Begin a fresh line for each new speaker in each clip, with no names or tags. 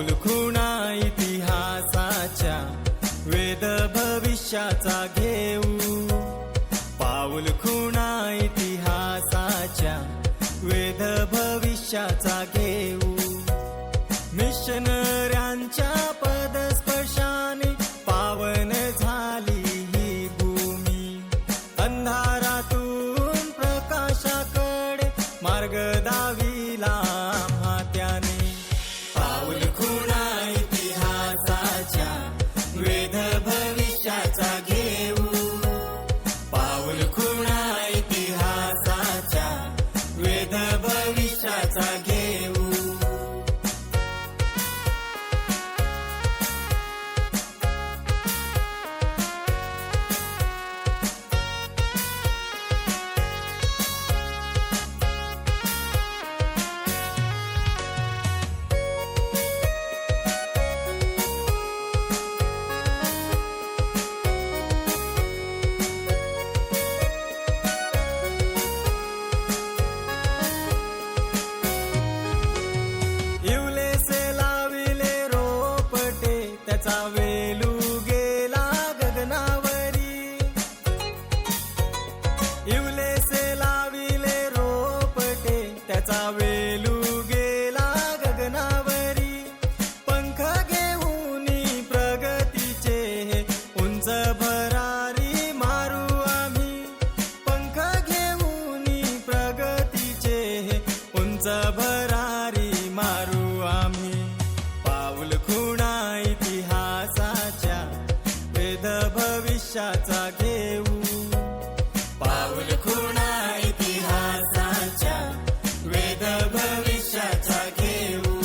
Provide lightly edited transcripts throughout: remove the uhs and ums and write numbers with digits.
पाऊल खुणा इतिहासाच्या वेद भविष्याचा घेऊ, पाऊल खुणा इतिहासाच्या वेद भविष्याचा घेऊ. मिशनऱ्यांच्या पदस्पर्शाने पावन झाली ही भूमी, अंधारातून प्रकाशाकडे मार्ग दाविला त्याने. पाऊल खुणा इतिहासाच्या वेद भविष्याचा घेऊ, पाऊल खुणा इतिहासाच्या वेद भविष्याचा घेऊ. त्याचा वेलू गेला गगनावरी, इवलेसे लाविले रोपटे त्याचा वेलू गेला गगनावरी. पंख घेऊनी प्रगतीचे उंच भरारी मारू आम्ही, पंख घेऊनी प्रगतीचे उंच भरारी मारू आम्ही. पाऊल खुणा इतिहासाच्या वेद भविष्याचा घेऊ, पाऊल खुणा इतिहासाच्या वेद भविष्याचा घेऊ.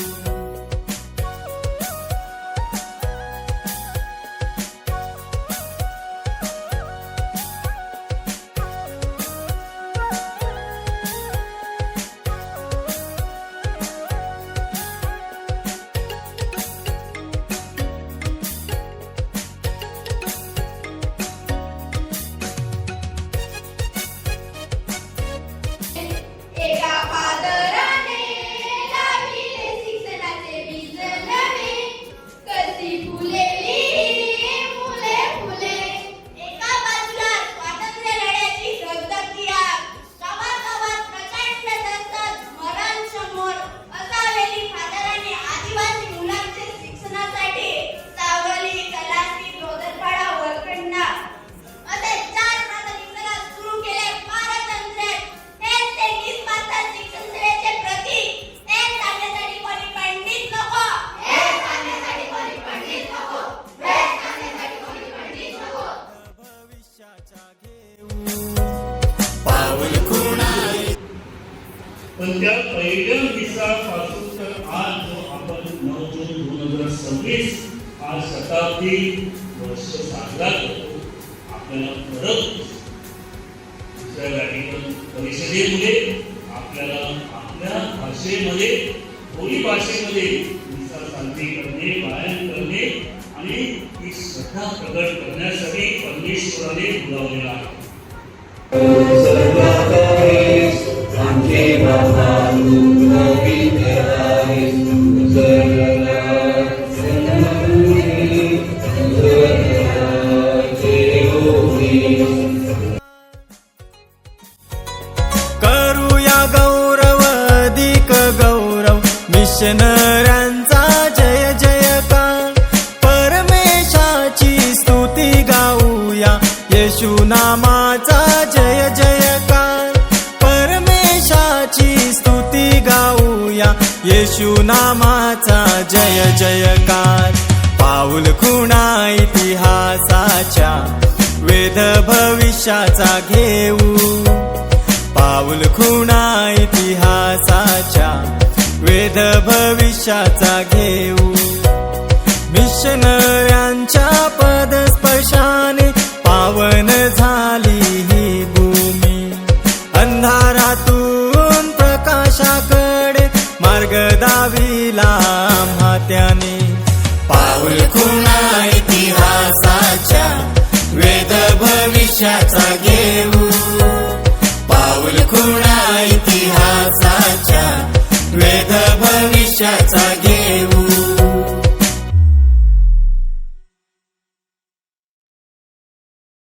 पण त्या पहिल्या दिवसापासून तर आज जो आपण 9 जून 2026 आज शताब्दी वर्ष साजरा करतो, आपल्याला फरक दुसऱ्या गाडीवर परिषदेमध्ये आपल्याला आपल्या भाषेमध्ये बोली भाषेमध्ये दिसा साजरी करणे, गायन करणे आणि ती श्रद्धा प्रगट करण्यासाठी परमेश्वराने बोलावलेला आहे.
करूया गौरव अधिक गौरव मिशनऱ्यांचा जय जयकार. परमेशाची स्तुती गाऊया येशू नामाचा जय जयकार. परमेशाची स्तुती गाऊया येशू नामाचा जय जयकार. पाऊल खुणा इतिहासाच्या वेद भविष्याचा घेऊ, पाऊल खुणा इतिहासाच्या वेद भविष्याचा घेऊ. मिशनऱ्यांच्या पदस्पर्शाने पावन झाली ही भूमी, अंधारातून प्रकाशाकडे मार्ग दाविला त्याने. पाऊल खुणा इतिहासाच्या वेद भविष्याचा घेऊ, पाऊल खुणा इतिहासाच्या वेद भविष्याचा